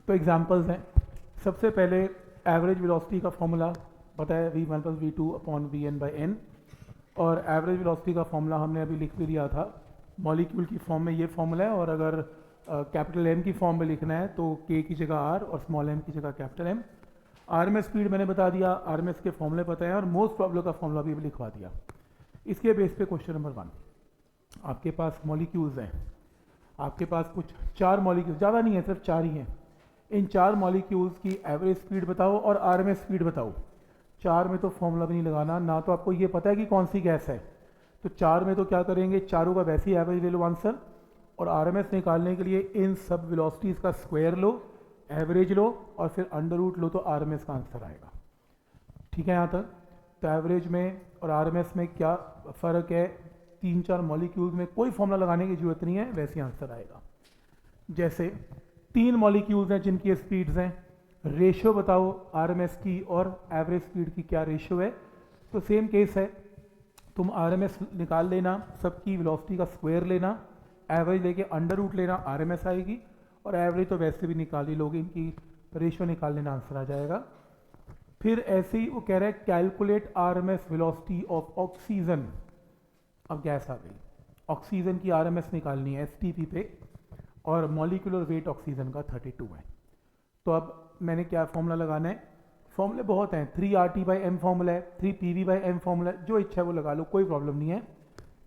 तो एग्जांपल्स हैं। सबसे पहले एवरेज वेलोसिटी का फॉर्मूला पता है, v1 plus V two upon V N by N. और एवरेज वेलोसिटी का फॉर्मूला हमने अभी लिख भी दिया था, मॉलिक्यूल की फॉर्म में ये फॉर्मूला है। और अगर कैपिटल एम की फॉर्म में लिखना है तो के की जगह आर और स्मॉल एम की जगह capital M. R M S speed मैंने बता दिया, आर एम एस के फॉर्मूले पता है और मोस्ट प्रॉब्लम का फॉर्मूला भी लिखवा दिया। इसके बेस पे क्वेश्चन नंबर 1, आपके पास मॉलिक्यूल्स हैं, आपके पास कुछ 4 मॉलिक्यूल्स, ज़्यादा नहीं है, सिर्फ 4 ही हैं। इन 4 मॉलिक्यूल्स की एवरेज स्पीड बताओ और आर एम एस स्पीड बताओ। 4 में तो फॉर्मूला भी नहीं लगाना, ना तो आपको ये पता है कि कौन सी गैस है, तो 4 में तो क्या करेंगे, चारों का वैसे ही एवरेज ले लो आंसर। और आरएमएस निकालने के लिए इन सब वेलोसिटीज़ का स्क्वायर लो, एवरेज लो और फिर अंडर रूट लो, तो आरएमएस का आंसर आएगा। ठीक है यहाँ तक। तो एवरेज में और आरएमएस में क्या फ़र्क है, 3-4 मॉलिक्यूल्स में कोई फॉर्मूला लगाने की जरूरत नहीं है, वैसे ही आंसर आएगा। जैसे 3 मॉलिक्यूल्स हैं जिनकी स्पीड्स हैं, रेशियो बताओ आरएमएस की और एवरेज स्पीड की क्या रेशियो है। तो सेम केस है, तुम आरएमएस निकाल लेना, सबकी वेलोसिटी का स्क्वायर लेना, एवरेज लेके अंडर रूट लेना, आरएमएस आएगी। और एवरेज तो वैसे भी निकाल ही लोगे, इनकी रेशियो निकाल लेना, आंसर आ जाएगा। फिर ऐसे ही वो कह रहा है calculate RMS velocity of oxygen. अब गैस आ गई, ऑक्सीजन की आरएमएस निकालनी है एसटीपी पे, और मॉलिक्यूलर वेट ऑक्सीजन का 32 है। तो अब मैंने क्या फॉर्मूला लगाना है, फॉर्मूले बहुत हैं, 3RT/m फॉर्मूला है, 3PV/m फॉर्मूला है, जो इच्छा है वो लगा लो, कोई प्रॉब्लम नहीं है।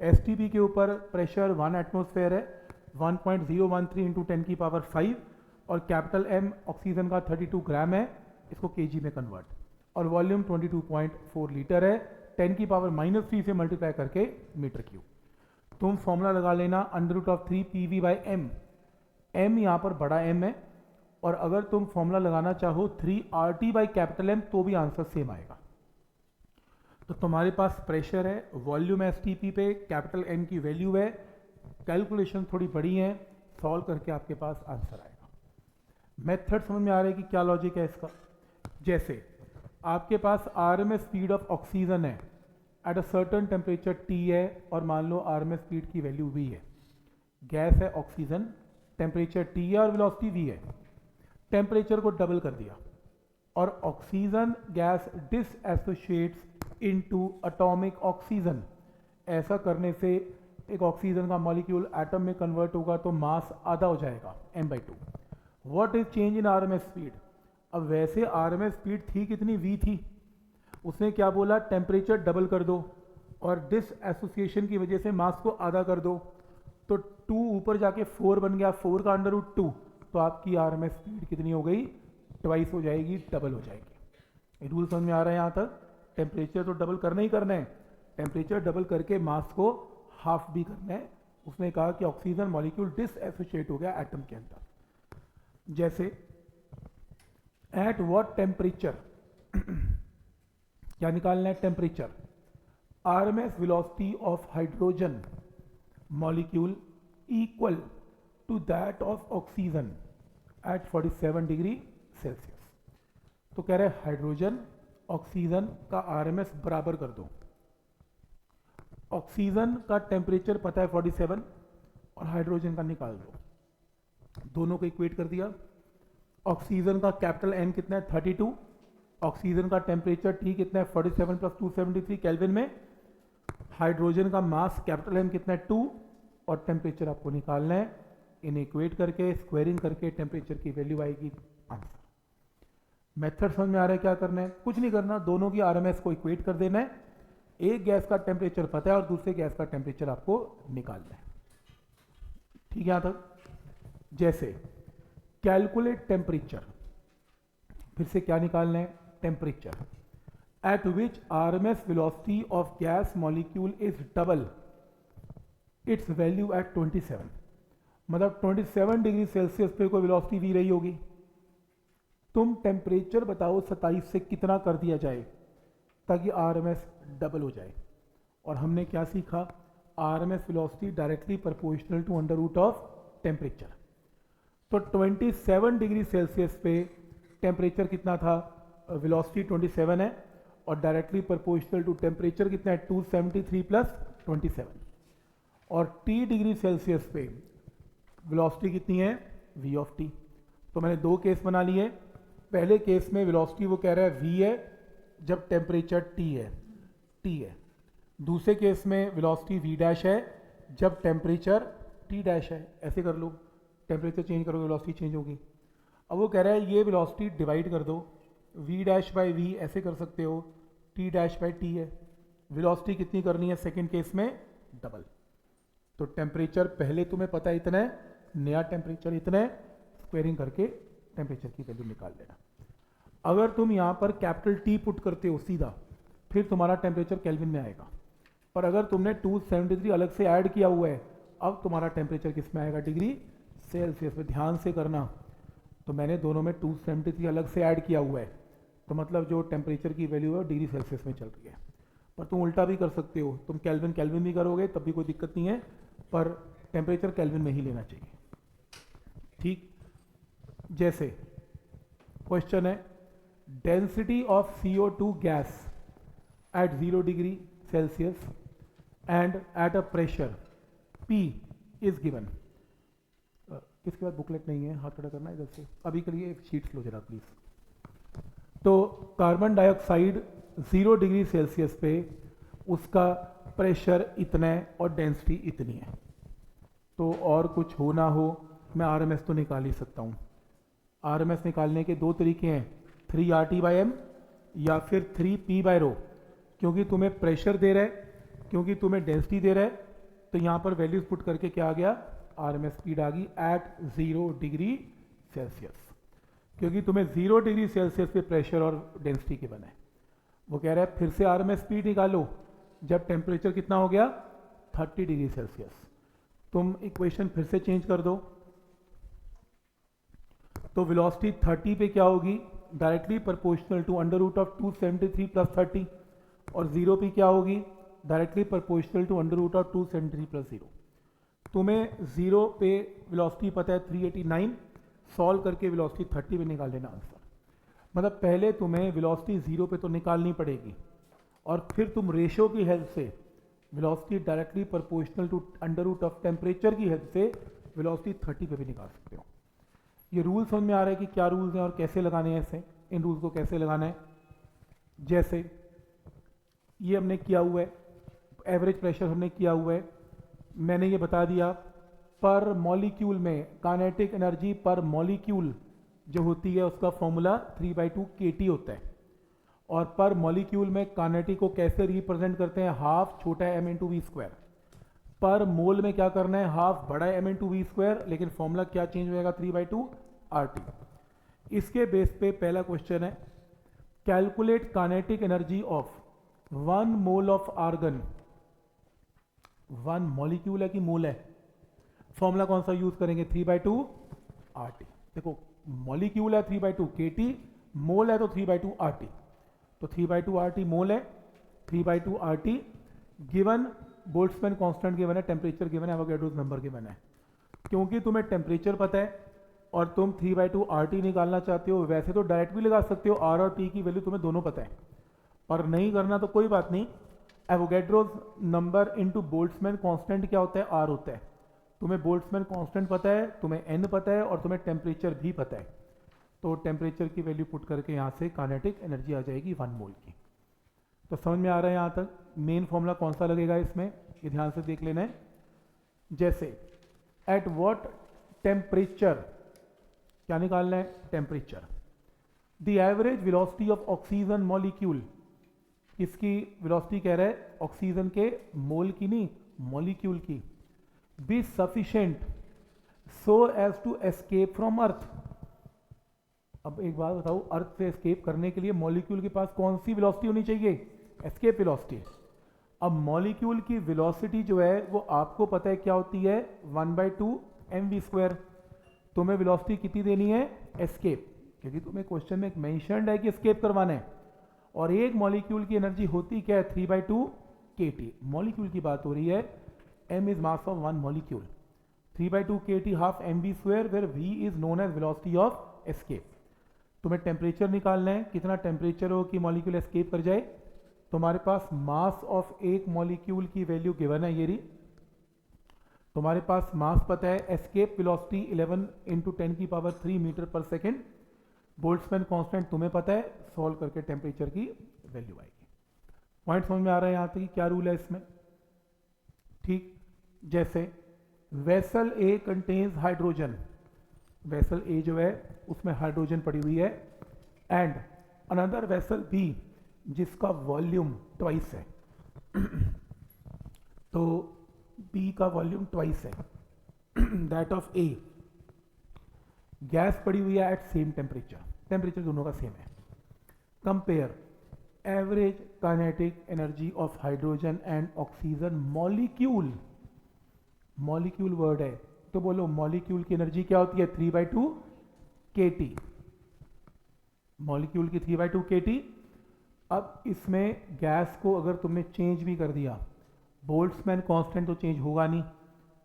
एसटीपी के ऊपर प्रेशर 1 एटमॉस्फेयर है, 1.013 इंटू 10 की पावर 5, और कैपिटल एम ऑक्सीजन का 32 ग्राम है, इसको केजी में कन्वर्ट, और वॉल्यूम 22.4 लीटर है, 10 की पावर -3 से मल्टीप्लाई करके मीटर क्यूब। तुम फॉर्मूला लगा लेना under root of 3PV/m, m यहाँ पर बड़ा m है, और अगर तुम फॉर्मूला लगाना चाहो 3RT/M तो भी आंसर सेम आएगा। तो तुम्हारे पास प्रेशर है, वॉल्यूम है एसटीपी पे, कैपिटल एम की वैल्यू है, कैलकुलेशन थोड़ी बड़ी है, सॉल्व करके आपके पास आंसर आएगा। मेथड समझ में आ रहा है कि क्या लॉजिक है इसका। जैसे आपके पास आरएमएस स्पीड ऑफ ऑक्सीजन है at a certain temperature T है, और मान लो आरएमएस स्पीड की वैल्यू V है। गैस है ऑक्सीजन, टेम्परेचर T है और वेलोसिटी V है। टेम्परेचर को डबल कर दिया और oxygen gas dissociates into atomic oxygen. ऐसा करने से एक ऑक्सीजन का मॉलिक्यूल एटम में कन्वर्ट होगा तो मास आधा हो जाएगा, m/2। What is change in RMS speed. अब वैसे आरएमएस स्पीड थी कितनी, v थी, उसने क्या बोला, टेम्परेचर डबल कर दो और डिसएसोसिएशन की वजह से मास को आधा कर दो, तो 2 ऊपर जाके 4 बन गया, 4 का अंडर रूट 2, तो आपकी आरएमएस स्पीड कितनी हो गई, ट्वाइस हो जाएगी, डबल हो जाएगी। रूल समझ में आ रहा है यहाँ तक। टेम्परेचर तो डबल करना ही करना है, टेम्परेचर डबल करके मास को हाफ भी करना है। उसने कहा कि ऑक्सीजन मॉलिक्यूल डिसएसोसिएट हो गया एटम के अंदर। जैसे एट व्हाट टेम्परेचर, क्या निकालना है, temperature, RMS velocity of hydrogen molecule equal to that of oxygen at 47 degree Celsius. तो कह रहे हैं हाइड्रोजन ऑक्सीजन का आरएमएस बराबर कर दो। ऑक्सीजन का टेम्परेचर पता है 47 और हाइड्रोजन का निकाल दो, दोनों को इक्वेट कर दिया। ऑक्सीजन का कैपिटल एन कितना है 32, ऑक्सीजन का टेम्परेचर T कितना है 47 + 273 केल्विन में, हाइड्रोजन का मास कैपिटल एम कितना है 2, और टेम्परेचर आपको निकालना है। इन्हें इक्वेट करके स्क्वायरिंग करके टेम्परेचर की वैल्यू आएगी आंसर। मेथड समझ में आ रहा है क्या करना है, कुछ नहीं करना, दोनों की आरएमएस को इक्वेट कर देना है। एक गैस का टेम्परेचर पता है और दूसरे गैस का टेम्परेचर आपको निकालना है। ठीक है यहाँ तक। जैसे कैलकुलेट टेम्परेचर, फिर से क्या निकालना है, temperature at which RMS velocity of gas molecule is double its value at 27। मतलब 27 डिग्री सेल्सियस पे कोई वेलोसिटी वी रही होगी, तुम टेम्परेचर बताओ 27 से कितना कर दिया जाए ताकि आरएमएस डबल हो जाए। और हमने क्या सीखा, RMS velocity directly proportional to under root of temperature. तो 27 डिग्री सेल्सियस पे टेम्परेचर कितना था, वेलोसिटी 27 है, और डायरेक्टली प्रोपोर्शनल टू टेम्परेचर कितना है 273 + 27। और T डिग्री सेल्सियस पे वेलोसिटी कितनी है, v ऑफ t। तो मैंने दो केस बना लिए। पहले केस में वेलोसिटी वो कह रहा है v है जब टेम्परेचर t है। दूसरे केस में वेलोसिटी v डैश है जब टेम्परेचर t डैश है। ऐसे कर लो, टेम्परेचर चेंज करोगे वेलोसिटी चेंज होगी। अब वो कह रहा है ये वेलोसिटी डिवाइड कर दो, v डैश बाई v ऐसे कर सकते हो, t डैश बाई t है। वेलोसिटी कितनी करनी है सेकंड केस में? डबल। तो टेम्परेचर पहले तुम्हें पता है इतना है, नया टेम्परेचर इतना है, स्क्वेयरिंग करके टेम्परेचर की वैल्यू निकाल लेना। अगर तुम यहाँ पर कैपिटल T पुट करते हो सीधा, फिर तुम्हारा टेम्परेचर केल्विन में आएगा। पर अगर तुमने 273 अलग से ऐड किया हुआ है, अब तुम्हारा टेम्परेचर किस में आएगा? डिग्री सेल्सियस में। ध्यान से करना, तो मैंने दोनों में 273 अलग से ऐड किया हुआ है, तो मतलब जो टेम्परेचर की वैल्यू है डिग्री सेल्सियस में चल रही है। पर तुम उल्टा भी कर सकते हो, तुम केल्विन भी करोगे तब भी कोई दिक्कत नहीं है, पर टेम्परेचर केल्विन में ही लेना चाहिए। ठीक, जैसे क्वेश्चन है density of CO2 gas at 0 degree Celsius and at a pressure P is given. इसके बाद बुकलेट नहीं है, हाथ खड़ा करना इधर से। अभी के लिए एक शीट लो जरा प्लीज। तो कार्बन डाइऑक्साइड 0 डिग्री सेल्सियस पे उसका प्रेशर इतना है और डेंसिटी इतनी है। तो और कुछ हो ना हो, मैं RMS तो निकाल ही सकता हूँ। RMS निकालने के दो तरीके हैं, 3RT/m या फिर 3P/ρ। क्योंकि तुम्हें प्रेशर दे रहा है, क्योंकि तुम्हें डेंसिटी दे रहा है, तो यहाँ पर वैल्यूज पुट करके क्या आ गया? RMS स्पीड आ गई एट 0 डिग्री सेल्सियस। क्योंकि तुम्हें 0 डिग्री सेल्सियस पे प्रेशर और डेंसिटी के बना है। वो कह रहा है फिर से RMS स्पीड निकालो जब टेम्परेचर कितना हो गया? 30 डिग्री सेल्सियस। तुम इक्वेशन फिर से चेंज कर दो, तो वेलोसिटी 30 पे क्या होगी? Directly proportional to under root of 273 plus 30। और 0 पे क्या होगी? Directly proportional to under root of 273 plus 0। तुम्हें 0 पे वेलोसिटी पता है 389, सॉल्व करके वेलोसिटी 30 पे निकाल लेना आंसर। मतलब पहले तुम्हें वेलोसिटी 0 पे तो निकालनी पड़ेगी, और फिर तुम रेशो की हेल्प से velocity directly proportional to under root of temperature की हेल्प से वेलोसिटी 30 पे भी निकाल सकते हो। ये रूल समझ में आ रहा है कि क्या रूल्स हैं और कैसे लगाने हैं इसे, इन रूल्स को कैसे लगाना है। जैसे ये हमने किया हुआ है, एवरेज प्रेशर हमने किया हुआ है, मैंने ये बता दिया पर मॉलिक्यूल में काइनेटिक एनर्जी पर मॉलिक्यूल जो होती है उसका फॉर्मूला 3/2 kT होता है। और पर मॉलिक्यूल में काइनेटिक को कैसे रिप्रेजेंट करते हैं? हाफ छोटा m इंटू वी स्क्वायर। पर मोल में क्या करना है? हाफ बड़ा m इंटू वी स्क्वायर, लेकिन फॉर्मूला क्या चेंज होएगा? 3/2 RT। इसके बेस पे पहला क्वेश्चन है calculate kinetic energy of 1 mole of argon. 1 molecule है कि मोल है? फॉर्मूला कौन सा यूज करेंगे? 3/2 RT। देखो मॉलिक्यूल है 3/2 kT, मोल है तो 3/2 RT। तो 3/2 RT मोल है, 3/2 RT given Boltzmann constant given है, टेम्परेचर गिवन है, एवोगैड्रोस नंबर गिवन है। क्योंकि तुम्हें टेम्परेचर पता है और तुम 3/2 RT निकालना चाहते हो, वैसे तो डायरेक्ट भी लगा सकते हो, R और T की वैल्यू तुम्हें दोनों पता है, पर नहीं करना तो कोई बात नहीं। Avogadro's number into Boltzmann constant क्या होता है? R होता है। तुम्हें बोल्ट्जमैन कांस्टेंट पता है, तुम्हें n पता है और तुम्हें टेम्परेचर भी पता है, तो टेम्परेचर की वैल्यू पुट करके यहाँ से काइनेटिक एनर्जी आ जाएगी 1 मोल की। तो समझ में आ रहा है यहाँ तक? मेन फॉर्मूला कौन सा लगेगा इसमें, ये ध्यान से देख लेना है। जैसे एट व्हाट टेम्परेचर, क्या निकालना है? Temperature. The average velocity of oxygen molecule, इसकी वेलोसिटी कह रहा है ऑक्सीजन के मोल की नहीं, मॉलिक्यूल की। Be sufficient so as to escape from earth. अब एक बात बताओ, अर्थ से एस्केप करने के लिए मॉलिक्यूल के पास कौन सी वेलोसिटी होनी चाहिए? Escape velocity. अब मॉलिक्यूल की वेलोसिटी जो है वो आपको पता है क्या होती है? 1/2 mv²। तुम्हें वेलोसिटी कितनी देनी है? एस्केप, क्योंकि तुम्हें क्वेश्चन में मेंशन्ड है कि एस्केप करवाना है। और एक मॉलिक्यूल की एनर्जी होती क्या है? 3/2 kT। मॉलिक्यूल की बात हो रही है, m is mass of 1 molecule, 3/2 kT half mv², where v is known as velocity of escape. तुम्हें टेम्परेचर निकालना है, कितना टेम्परेचर हो कि मॉलिक्यूल एस्केप कर जाए। तुम्हारे पास मास ऑफ एक मॉलिक्यूल की वैल्यू गिवन है ये रही, तुम्हारे पास मास पता है, एस्केप वेलोसिटी 11 इंटू 10 की पावर 3 मीटर पर सेकेंड, बोल्ट्जमैन कांस्टेंट तुम्हें पता है, सॉल्व करके टेम्परेचर की वैल्यू आएगी। पॉइंट समझ में आ रहा है यहाँ तक कि क्या रूल है इसमें? ठीक, जैसे vessel A contains hydrogen, vessel A जो है उसमें हाइड्रोजन पड़ी हुई है, एंड अनदर वेसल बी जिसका वॉल्यूम ट्वाइस है तो बी का वॉल्यूम ट्वाइस है दैट ऑफ ए, गैस पड़ी हुई है एट सेम टेम्परेचर, टेम्परेचर दोनों का सेम है। Compare average kinetic energy of hydrogen and oxygen molecule, molecule word है तो बोलो मॉलिक्यूल की एनर्जी क्या होती है? 3/2 kT, मॉलिक्यूल की 3/2 kT। अब इसमें गैस को अगर तुमने चेंज भी कर दिया, बोल्ट्जमैन कांस्टेंट तो चेंज होगा नहीं,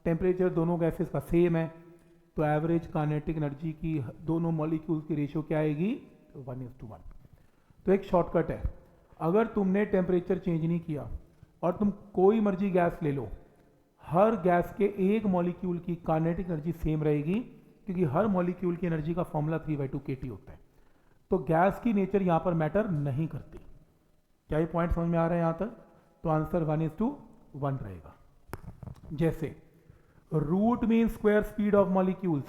टेम्परेचर दोनों गैसेस का सेम है, तो एवरेज काइनेटिक एनर्जी की दोनों मॉलिक्यूल की रेशियो क्या आएगी? 1:1। तो एक शॉर्टकट है, अगर तुमने टेम्परेचर चेंज नहीं किया और तुम कोई मर्जी गैस ले लो, हर गैस के एक मॉलिक्यूल की काइनेटिक एनर्जी सेम रहेगी, क्योंकि हर मॉलिक्यूल की एनर्जी का फॉर्मूला 3/2 kT होता है। तो गैस की नेचर यहाँ पर मैटर नहीं करती। क्या ये पॉइंट समझ में आ रहा है यहाँ तक? तो आंसर 1:1 रहेगा। जैसे root mean square speed of molecules,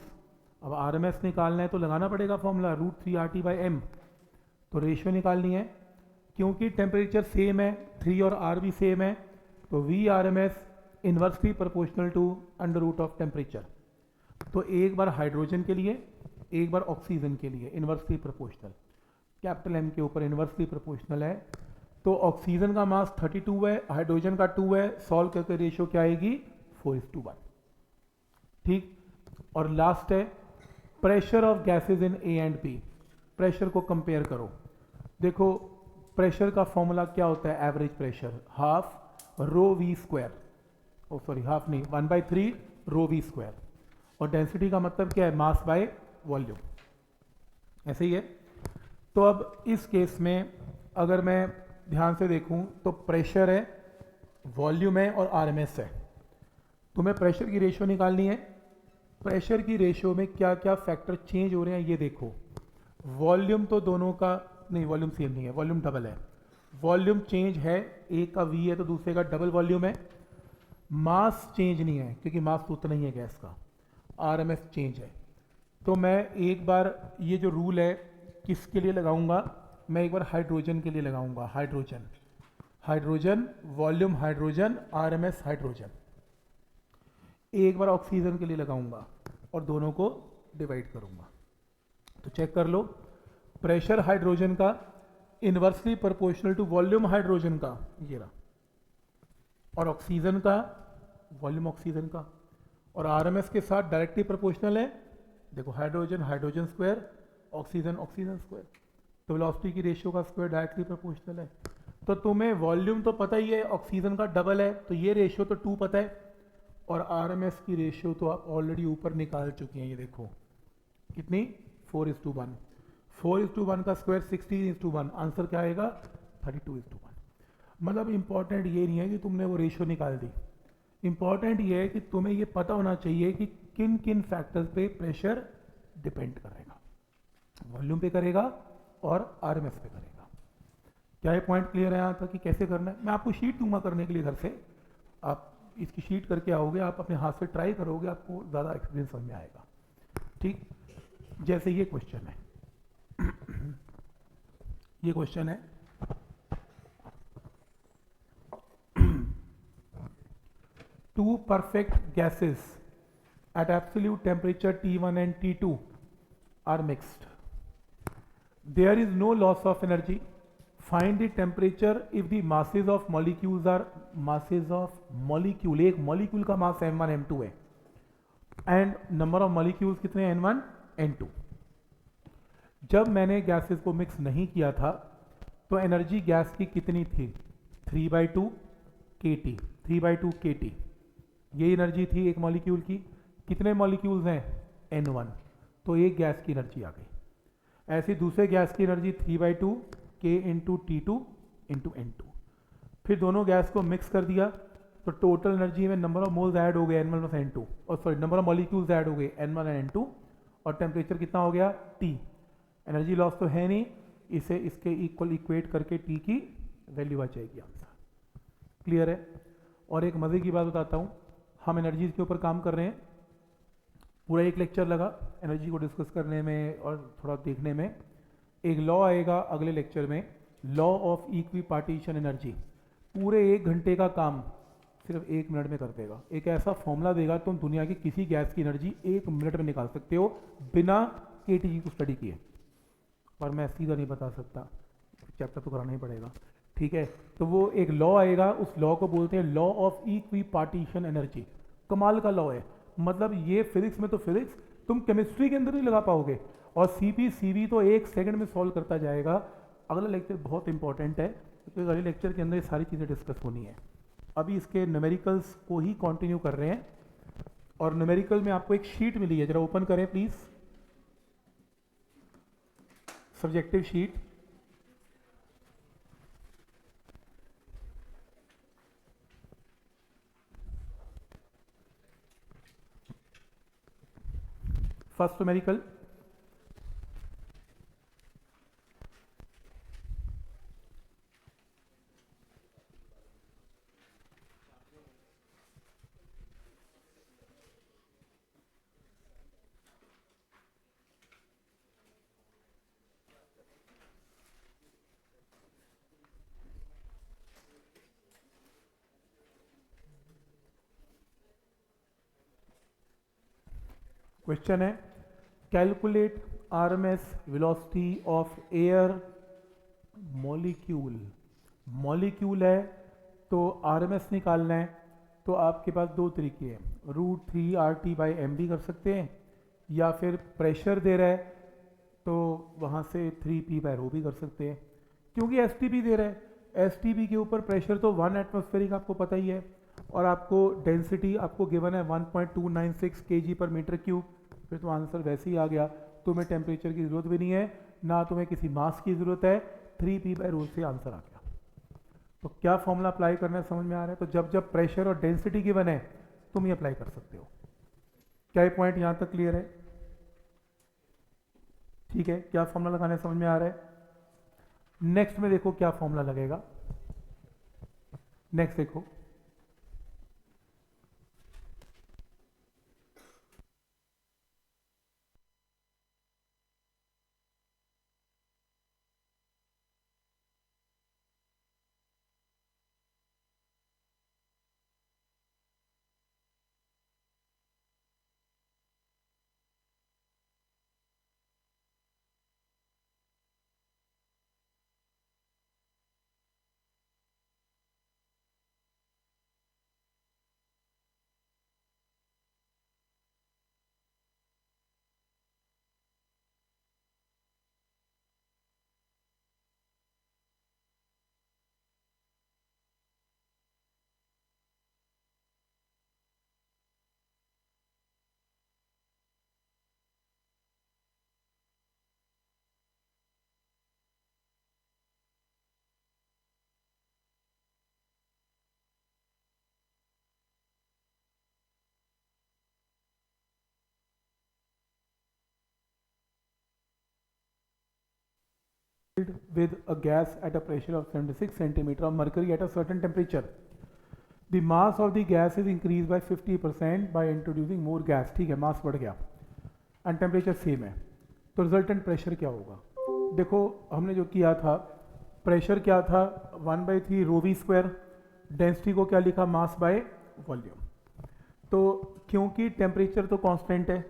अब आरएमएस निकालना है तो लगाना पड़ेगा फॉर्मूला √3RT/m, तो रेशियो निकालनी है, क्योंकि टेम्परेचर सेम है, 3 और R भी सेम है, तो VRMS inversely proportional to under root of temperature. तो एक बार हाइड्रोजन के लिए, एक बार ऑक्सीजन के लिए इन्वर्सली प्रोपोर्शनल, कैपिटल M के ऊपर इन्वर्सली प्रोपोर्शनल है। तो ऑक्सीजन का मास 32 है, हाइड्रोजन का 2 है, सॉल्व करके रेशियो क्या आएगी? 4:1। ठीक, और लास्ट है pressure of gases in A and B, pressure को कंपेयर करो। देखो प्रेशर का फॉर्मूला क्या होता है? Average pressure half rho v square, oh sorry half नहीं, 1/3 रो वी स्क्वायर, और डेंसिटी का मतलब क्या है? मास बाय वॉल्यूम, ऐसे ही है। तो अब इस केस में अगर मैं ध्यान से देखूं तो प्रेशर है, वॉल्यूम है और आरएमएस है। तुम्हें प्रेशर की रेशियो निकालनी है। प्रेशर की रेशियो में क्या क्या फैक्टर चेंज हो रहे हैं ये देखो। वॉल्यूम तो दोनों का नहीं, वॉल्यूम सेम नहीं है, वॉल्यूम डबल है। वॉल्यूम चेंज है, एक का वी है तो दूसरे का डबल वॉल्यूम है। मास चेंज नहीं है क्योंकि मास तो उतना ही है गैस का, आरएमएस चेंज है। तो मैं एक बार ये जो रूल है किसके लिए लगाऊंगा? मैं एक बार हाइड्रोजन के लिए लगाऊंगा। Hydrogen, hydrogen volume, hydrogen RMS hydrogen. एक बार ऑक्सीजन के लिए लगाऊंगा और दोनों को डिवाइड करूंगा। तो चेक कर लो, प्रेशर हाइड्रोजन का inversely proportional to volume hydrogen का, ये रहा, और ऑक्सीजन का वॉल्यूम ऑक्सीजन का, और आरएमएस के साथ डायरेक्टली प्रोपोर्शनल है। देखो hydrogen hydrogen square, oxygen oxygen square, तो वेलोसिटी की रेशियो का स्क्वायर डायरेक्टली प्रोपोर्शनल है। तो तुम्हें वॉल्यूम तो पता ही है, ऑक्सीजन का डबल है, तो ये रेशियो तो 2 पता है, और आरएमएस की रेशियो तो आप ऑलरेडी ऊपर निकाल चुके हैं। ये देखो कितनी, 4:1। 4:1 का स्क्वायर 16:1, आंसर क्या आएगा? 32:1। मतलब इंपॉर्टेंट ये नहीं है कि तुमने वो रेशियो निकाल दी, इंपॉर्टेंट ये है कि तुम्हें ये पता होना चाहिए कि किन किन फैक्टर्स पे प्रेशर डिपेंड करेगा, वॉल्यूम पे करेगा और आरएमएस पे करेगा। क्या ये पॉइंट क्लियर है यहाँ तक कि कैसे करना है? मैं आपको शीट दूंगा करने के लिए, घर से आप इसकी शीट करके आओगे, आप अपने हाथ से ट्राई करोगे, आपको ज़्यादा एक्सपीरियंस समझ में आएगा। ठीक, जैसे ये क्वेश्चन है ये क्वेश्चन है two perfect gases at absolute temperature T1 and T2 are mixed. There is no loss of energy. Find the temperature if the masses of molecules are masses of molecule, एक molecule का मास m1 m2 है, and number of molecules कितने हैं? n1 n2। जब मैंने gases को mix नहीं किया था तो एनर्जी गैस की कितनी थी? 3/2 kT, 3/2 kT ये एनर्जी थी एक मॉलिक्यूल की। कितने मॉलिक्यूल्स हैं? n1, तो एक गैस की एनर्जी आ गई। ऐसी दूसरे गैस की energy 3/2 k into T2 into n2। फिर दोनों गैस को मिक्स कर दिया तो टोटल एनर्जी में नंबर ऑफ मोल्स ऐड हो गए N1 प्लस N2, और sorry number of molecules add हो गए N1 एंड N2, और टेम्परेचर कितना हो गया T। एनर्जी लॉस तो है नहीं, इसे इसके इक्वल इक्वेट करके T की वैल्यू आ जाएगी आंसर। क्लियर है? और एक मज़े की बात बताता हूँ, हम एनर्जीज के ऊपर काम कर रहे हैं, पूरा एक लेक्चर लगा एनर्जी को डिस्कस करने में और थोड़ा देखने में। एक लॉ आएगा अगले लेक्चर में, law of equi partition energy, पूरे 1 घंटे का काम सिर्फ 1 मिनट में कर देगा। एक ऐसा फॉर्मूला देगा, तुम दुनिया की किसी गैस की एनर्जी 1 मिनट में निकाल सकते हो बिना केटीजी को स्टडी किए। पर मैं सीधा नहीं बता सकता, चैप्टर तो कराना ही पड़ेगा, ठीक है? तो वो एक लॉ आएगा, उस लॉ को बोलते हैं law of equi partition energy. कमाल का लॉ है, मतलब ये फिजिक्स में तो फिजिक्स तुम केमिस्ट्री के अंदर नहीं लगा पाओगे, और सीवी तो 1 सेकंड में सॉल्व करता जाएगा। अगला लेक्चर बहुत इंपॉर्टेंट है, क्योंकि अगले लेक्चर के अंदर ये सारी चीज़ें डिस्कस होनी है। अभी इसके न्यूमेरिकल्स को ही कंटिन्यू कर रहे हैं, और न्यूमेरिकल में आपको एक शीट मिली है, जरा ओपन करें please, subjective sheet. First numerical, question है calculate RMS velocity of air molecule. Molecule है तो आरएमएस निकालना है, तो आपके पास 2 तरीके हैं, √3 RT/m भी कर सकते हैं, या फिर प्रेशर दे रहा है तो वहाँ से 3p/ρ भी कर सकते हैं। क्योंकि एसटीपी दे रहा है, एसटीपी के ऊपर प्रेशर तो 1 एटमॉस्फेरिक आपको पता ही है, और आपको डेंसिटी आपको गिवन है 1.296 kg/m³, फिर तो आंसर वैसे ही आ गया। तुम्हें टेम्परेचर की ज़रूरत भी नहीं है, ना तुम्हें किसी मास की ज़रूरत है, 3p/ρ से आंसर आ गया। तो क्या फॉर्मूला अप्लाई करना है समझ में आ रहा है? तो जब जब प्रेशर और डेंसिटी गिवन है तुम ये अप्लाई कर सकते हो। क्या ये पॉइंट यहाँ तक क्लियर है? ठीक है, क्या फॉर्मूला लगाना है समझ में आ रहा है? नेक्स्ट में देखो क्या फॉर्मूला लगेगा, नेक्स्ट देखो, with a gas at a pressure of 76 centimeter of mercury at a certain temperature. The mass of the gas is increased by 50% by introducing more gas. ठीक है, मास बढ़ गया एंड टेम्परेचर सेम है, तो resultant pressure क्या होगा? देखो हमने जो किया था, प्रेशर क्या था 1/3 ρv², डेंसिटी को क्या लिखा मास बाय वॉल्यूम। तो क्योंकि टेम्परेचर तो कांस्टेंट है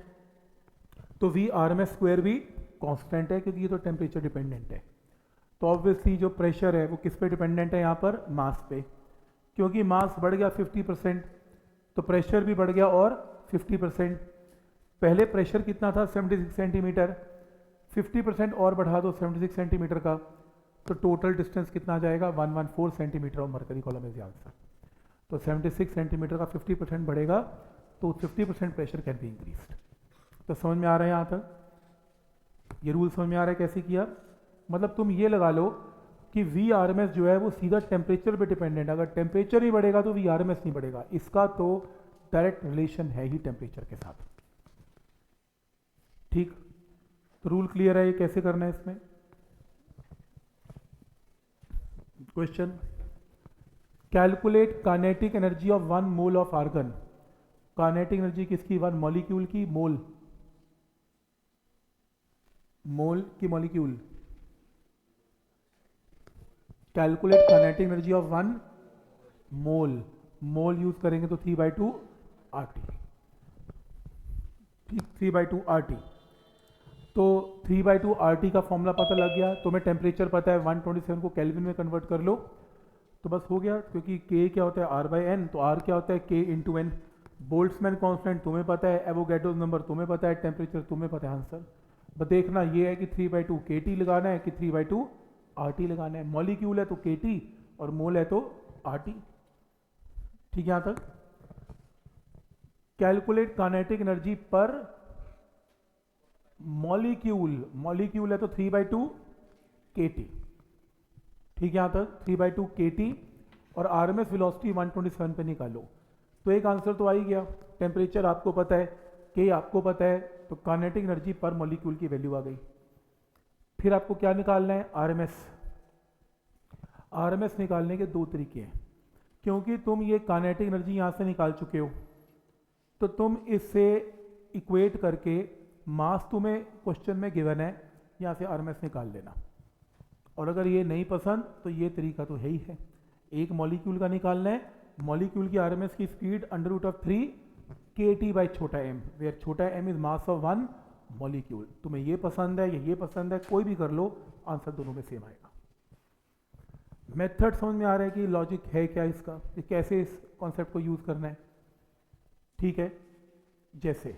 तो V_RMS² भी कांस्टेंट है, क्योंकि ये तो टेम्परेचर डिपेंडेंट है। तो ऑब्वियसली जो प्रेशर है वो किस पे डिपेंडेंट है यहाँ पर? मास पे। क्योंकि मास बढ़ गया 50% तो प्रेशर भी बढ़ गया और 50%। पहले प्रेशर कितना था 76 सेंटीमीटर, 50% और बढ़ा दो 76 सेंटीमीटर का, तो टोटल डिस्टेंस कितना आ जाएगा 114 centimetre of mercury column is answer. तो 76 सेंटीमीटर का 50% बढ़ेगा तो 50% प्रेशर कैन बी इंक्रीज्ड। तो समझ में आ रहा है यहाँ तक? ये रूल समझ में आ रहा है कैसे किया? मतलब तुम ये लगा लो कि वी आर एम एस जो है वो सीधा टेम्परेचर पे डिपेंडेंट है, अगर टेम्परेचर ही बढ़ेगा तो वी आर एम एस नहीं बढ़ेगा, इसका तो डायरेक्ट रिलेशन है ही टेम्परेचर के साथ। ठीक, तो रूल क्लियर है, ये कैसे करना है इसमें। Question, calculate kinetic energy of 1 mole of argon. Kinetic energy किसकी, 1 मॉलिक्यूल की, मोल, मोल की molecule. Calculate kinetic energy of 1 mole, mole use करेंगे तो 3/2 RT। ठीक, 3/2 RT। तो 3/2 RT का फॉर्मूला पता लग गया, तुम्हें टेम्परेचर पता है 127 को केल्विन में कन्वर्ट कर लो तो बस हो गया, क्योंकि K क्या होता है R/N, तो R क्या होता है K × N। बोल्ट्जमैन कांस्टेंट तुम्हें पता है, एवोगैड्रो नंबर तुम्हें पता है, टेम्परेचर तुम्हें पता है, आंसर। बस देखना ये है कि 3/2 KT लगाना है कि 3/2 RT लगाना है। मॉलिक्यूल है तो KT और मोल है तो RT। ठीक है यहां तक। कैलकुलेट काइनेटिक एनर्जी पर मॉलिक्यूल, मॉलिक्यूल है तो 3/2 KT। ठीक है यहां तक, 3/2 KT और RMS वेलोसिटी 127 पे निकालो, तो एक आंसर तो आ ही गया। टेम्परेचर आपको पता है, K आपको पता है, तो काइनेटिक एनर्जी पर मॉलिक्यूल की वैल्यू आ गई। फिर आपको क्या निकालना है, RMS। RMS निकालने के दो तरीके हैं, क्योंकि तुम ये काइनेटिक एनर्जी यहाँ से निकाल चुके हो, तो तुम इससे इक्वेट करके मास तुम्हें क्वेश्चन में गिवन है, यहाँ से RMS निकाल लेना। और अगर ये नहीं पसंद तो ये तरीका तो है ही है, एक मॉलिक्यूल का निकालना है, मॉलिक्यूल की RMS की स्पीड √3 kT छोटा m, वेयर छोटा m is mass of 1 molecule. तुम्हें ये पसंद है या ये पसंद है, कोई भी कर लो, आंसर दोनों में सेम आएगा। मेथड समझ में आ रहा है कि लॉजिक है क्या इसका, कि कैसे इस कॉन्सेप्ट को यूज करना है। ठीक है, जैसे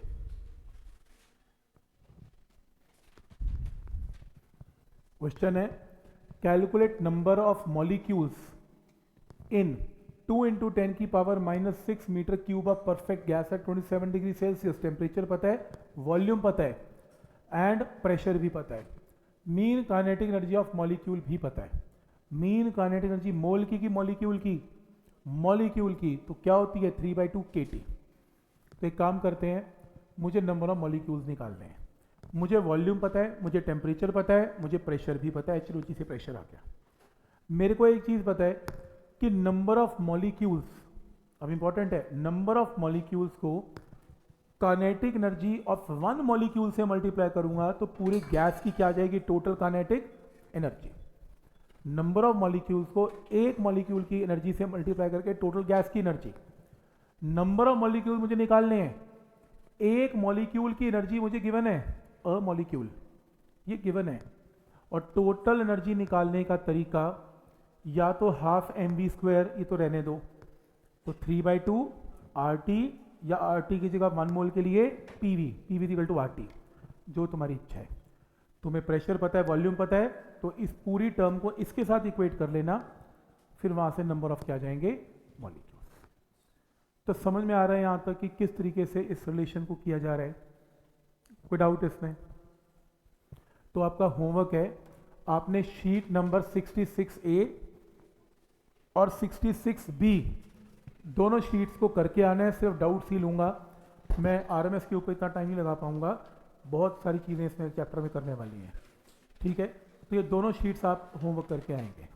क्वेश्चन है, calculate number of molecules in 2 × 10⁻⁻6 metre cube of perfect gas at 27 degree Celsius. Temperature पता है, वॉल्यूम पता है, एंड प्रेशर भी पता है। Mean kinetic energy of molecule भी पता है। मीन काइनेटिक एनर्जी मोल की मॉलिक्यूल की, मॉलिक्यूल की, तो क्या होती है 3/2 KT। तो एक काम करते हैं, मुझे नंबर ऑफ मॉलिक्यूल्स निकालने हैं, मुझे वॉल्यूम पता है, मुझे टेम्परेचर पता है, मुझे प्रेशर भी पता है, HNO से प्रेशर आ गया। मेरे को एक चीज़ पता है कि नंबर ऑफ मॉलिक्यूल्स, अब इंपॉर्टेंट है, नंबर ऑफ मॉलिक्यूल्स को काइनेटिक एनर्जी ऑफ 1 मॉलिक्यूल से मल्टीप्लाई करूंगा तो पूरी गैस की क्या आ जाएगी, total kinetic energy. Number of molecules को एक मॉलिक्यूल की एनर्जी से मल्टीप्लाई करके टोटल गैस की एनर्जी। नंबर ऑफ मॉलिक्यूल मुझे निकालने हैं, एक मॉलिक्यूल की एनर्जी मुझे गिवन है, अ मॉलिक्यूल ये गिवन है, और टोटल एनर्जी निकालने का तरीका या तो ½ mv², ये तो रहने दो, तो 3/2 RT, या RT की जगह 1 मोल के लिए PV = RT, जो तुम्हारी इच्छा है। तुम्हें प्रेशर पता है, वॉल्यूम पता है, तो इस पूरी टर्म को इसके साथ इक्वेट कर लेना, फिर वहां से नंबर ऑफ क्या जाएंगे, मॉलिक्यूल्स। तो समझ में आ रहा है यहां तक कि किस तरीके से इस रिलेशन को किया जा रहा है, कोई डाउट इसमें। तो आपका होमवर्क है, आपने शीट नंबर 66A और 66B दोनों शीट्स को करके आना है। सिर्फ डाउट्स ही लूँगा मैं, RMS के ऊपर इतना टाइम नहीं लगा पाऊँगा, बहुत सारी चीज़ें इसमें चैप्टर में करने वाली हैं। ठीक है, तो ये दोनों शीट्स आप होमवर्क करके आएंगे।